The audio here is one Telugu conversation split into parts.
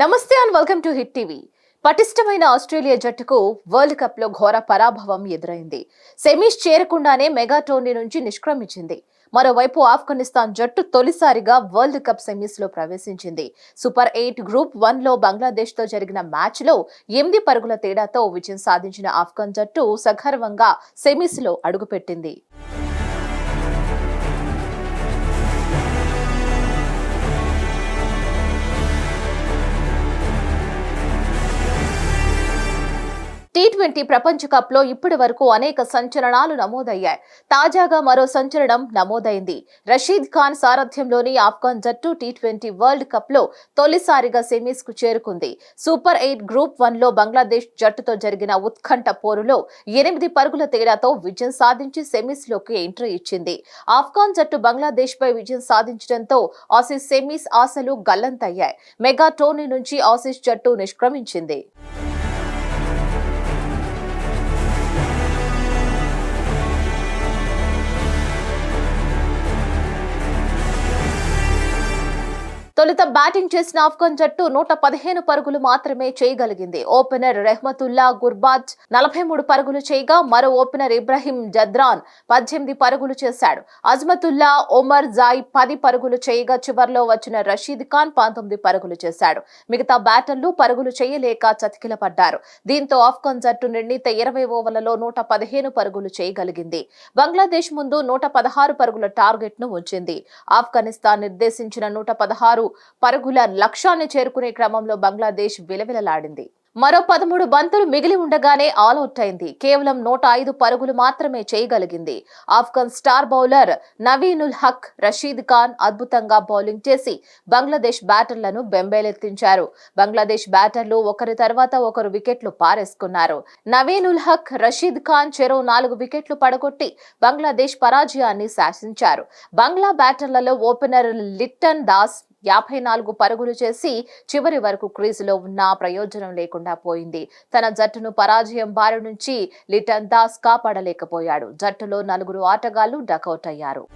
నమస్తే and welcome to hit TV. పటిష్టమైన ఆస్ట్రేలియా జట్టుకు వరల్డ్ కప్ లో ఘోర పరాభవం ఎదురైంది. సెమీస్ చేరకుండానే మెగా టోర్నీ నుంచి నిష్క్రమించింది. మరోవైపు ఆఫ్ఘనిస్తాన్ జట్టు తొలిసారిగా వరల్డ్ కప్ సెమీస్ లో ప్రవేశించింది. సూపర్ 8 గ్రూప్ 1 లో బంగ్లాదేశ్ తో జరిగిన మ్యాచ్ లో 8 పరుగుల తేడాతో విజయం సాధించిన ఆఫ్ఘన్ జట్టు సగర్వంగా సెమీస్ లో అడుగుపెట్టింది. T20 ప్రపంచ కప్ లో ఇప్పటి వరకు అనేక సంచలనాలు నమోదయ్యాయి. తాజాగా మరో సంచలనం నమోదైంది. రషీద్ ఖాన్ సారథ్యంలోని ఆఫ్ఘన్ జట్టు T20 వరల్డ్ కప్ లో తొలిసారిగా సెమీస్ కు చేరుకుంది. సూపర్ 8 గ్రూప్ 1 లో బంగ్లాదేశ్ జట్టుతో జరిగిన ఉత్కంఠ పోరులో 8 పరుగుల తేడాతో విజయం సాధించి సెమీస్ లోకి ఎంట్రీ ఇచ్చింది. ఆఫ్ఘన్ జట్టు బంగ్లాదేశ్ పై విజయం సాధించడంతో ఆసీస్ సెమీస్ ఆశలు గల్లంతయ్యాయి. మెగా టోర్నీ నుంచి ఆసీస్ జట్టు నిష్క్రమించింది. తొలుత బ్యాటింగ్ చేసిన ఆఫ్ఘన్ జట్టు 115 పరుగులు మాత్రమే చేయగలిగింది. ఓపెనర్ రెహ్మతుల్లా గుర్బాజ్ 43 పరుగులు చేయగా మరో ఓపెనర్ ఇబ్రహీం జద్రాన్ 18 పరుగులు చేశాడు. అజ్మతుల్లా ఒమర్ జాయ్ 10 పరుగులు చేయగా చివర్లో వచ్చిన రషీద్ ఖాన్ 19 పరుగులు చేశాడు. మిగతా బ్యాటర్లు పరుగులు చేయలేక చతికిలపడ్డారు. దీంతో ఆఫ్ఘన్ జట్టు నిర్ణీత 20 ఓవర్లలో 115 పరుగులు చేయగలిగింది. బంగ్లాదేశ్ ముందు 116 పరుగుల టార్గెట్ ను ఉంచింది. ఆఫ్ఘనిస్తాన్ నిర్దేశించిన 116 పరుగుల లక్ష్యాన్ని చేరుకునే క్రమంలో బంగ్లాదేశ్ విలవిలలాడింది. మరో 13 బంతులు మిగిలి ఉండగానే ఆల్అౌట్ అయింది. కేవలం 105 పరుగులు మాత్రమే చేయగలిగింది. ఆఫ్ఘన్ స్టార్ బౌలర్ నవీనుల్ హక్, రషీద్ ఖాన్ అద్భుతంగా బౌలింగ్ చేసి బంగ్లాదేశ్ బ్యాటర్లను బెంబేలెత్తించారు. బంగ్లాదేశ్ బ్యాటర్లు ఒకరి తర్వాత ఒకరు వికెట్లు పారేసుకున్నారు. నవీనుల్ హక్, రషీద్ ఖాన్ చెరో 4 వికెట్లు పడగొట్టి బంగ్లాదేశ్ పరాజయాన్ని శాసించారు. బంగ్లా బ్యాటర్లలో ఓపెనర్ లిట్టన్ దాస్ 54 పరుగులు చేసి చివరి వరకు క్రీజులో ఉన్నా ప్రయోజనం లేకుండా పోయింది. తన జట్టును పరాజయం బారి నుంచి లిట్టన్ దాస్ కాపాడలేకపోయాడు. జట్టులో 4 ఆటగాళ్లు డకౌట్ అయ్యారు.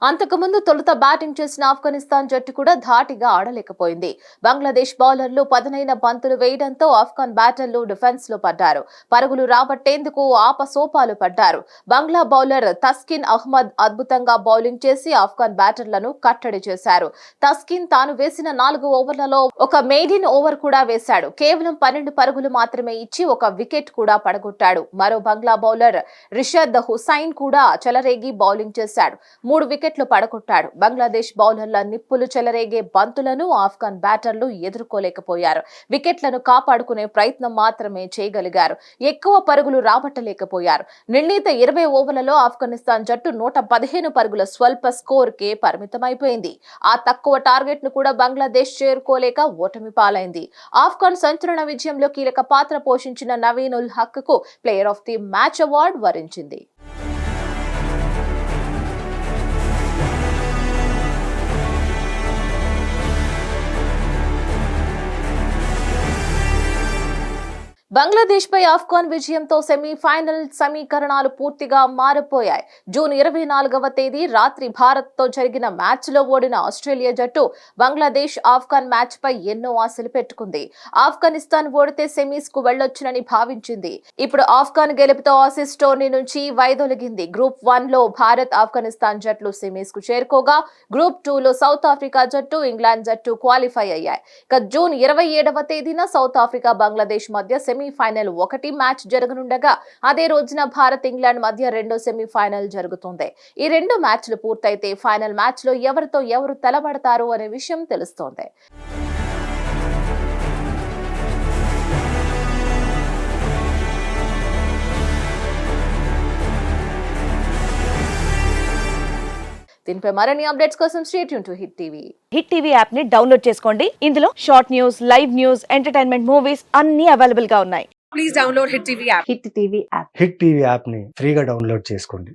అంతకుముందు తొలుత బ్యాటింగ్ చేసిన ఆఫ్ఘనిస్తాన్ జట్టు కూడా ధాటిగా ఆడలేకపోయింది. బంగ్లాదేశ్ బౌలర్లు పదునైన బంతులు వేయడంతో ఆఫ్ఘన్ బ్యాటర్లు డిఫెన్స్ లో పడ్డారు. పరుగులు రాబట్టేందుకు ఆపసోపాలు పడ్డారు. బంగ్లా బౌలర్ తస్కిన్ అహ్మద్ అద్భుతంగా బౌలింగ్ చేసి ఆఫ్ఘన్ బ్యాటర్లను కట్టడి చేశారు. తస్కిన్ తాను వేసిన 4 ఓవర్లలో ఒక మెయిడిన్ ఓవర్ కూడా వేశాడు. కేవలం 12 పరుగులు మాత్రమే ఇచ్చి ఒక వికెట్ కూడా పడగొట్టాడు. మరో బంగ్లా బౌలర్ రిషద్ హుసైన్ కూడా చెలరేగి బౌలింగ్ చేశాడు. 3 వికెట్లు పడగొట్టాడు. బంగ్లాదేశ్ బౌలర్ల నిప్పులు చెలరేగే బంతులను ఆఫ్ఘన్ బ్యాటర్లు ఎదుర్కోలేకపోయారు. వికెట్లను కాపాడుకునే ప్రయత్నం మాత్రమే చేయగలిగారు. ఎక్కువ పరుగులు రాబట్టలేకపోయారు. నిర్ణీత 20 ఓవర్లలో ఆఫ్ఘనిస్తాన్ జట్టు 115 పరుగుల స్వల్ప స్కోర్ కే పరిమితమైపోయింది. ఆ తక్కువ టార్గెట్ ను కూడా బంగ్లాదేశ్ చేరుకోలేక ఓటమి పాలైంది. ఆఫ్ఘన్ సంచలన విజయంలో కీలక పాత్ర పోషించిన నవీనుల్ హక్ కు player of the match award వరించింది. బంగ్లాదేశ్ పై ఆఫ్ఘన్ విజయంతో సెమీఫైనల్ సమీకరణాలు పూర్తిగా మారిపోయాయి. జూన్ 24వ తేదీ రాత్రి భారత్ తో జరిగిన మ్యాచ్ లో ఓడిన ఆస్ట్రేలియా జట్టు బంగ్లాదేశ్ ఆఫ్ఘన్ మ్యాచ్ పై ఎన్నో ఆశలు పెట్టుకుంది. ఆఫ్ఘనిస్తాన్ ఓడితే సెమీస్ కు వెళ్లొచ్చునని భావించింది. ఇప్పుడు ఆఫ్ఘన్ గెలుపుతో ఆసీస్ టోర్నీ నుంచి వైదొలిగింది. గ్రూప్ 1 లో భారత్, ఆఫ్ఘనిస్తాన్ జట్లు సెమీస్ కు చేరుకోగా గ్రూప్ 2 లో సౌత్ ఆఫ్రికా జట్టు, ఇంగ్లాండ్ జట్టు క్వాలిఫై అయ్యాయి. ఇక జూన్ 27వ తేదీన సౌత్ ఆఫ్రికా, బంగ్లాదేశ్ మధ్య సెమీఫైనల్ 1 మ్యాచ్ జరగనుండగా అదే రోజున భారత్, ఇంగ్లాండ్ మధ్య రెండో సెమీఫైనల్ జరుగుతుంది. ఈ 2 మ్యాచ్లు పూర్తయితే ఫైనల్ మ్యాచ్ లో ఎవరితో ఎవరు తలపడతారు అనే విషయం తెలుస్తోంది. దీనిపై మరిన్ని అప్డేట్స్ కోసం stay tune to hit TV. Hit TV app ని డౌన్లోడ్ చేసుకోండి. ఇందులో short news, live news, entertainment movies అన్ని అవైలబుల్ గా ఉన్నాయి. Please download Hit TV app. Hit TV app. Hit TV యాప్ని ఫ్రీగా డౌన్లోడ్ చేసుకోండి.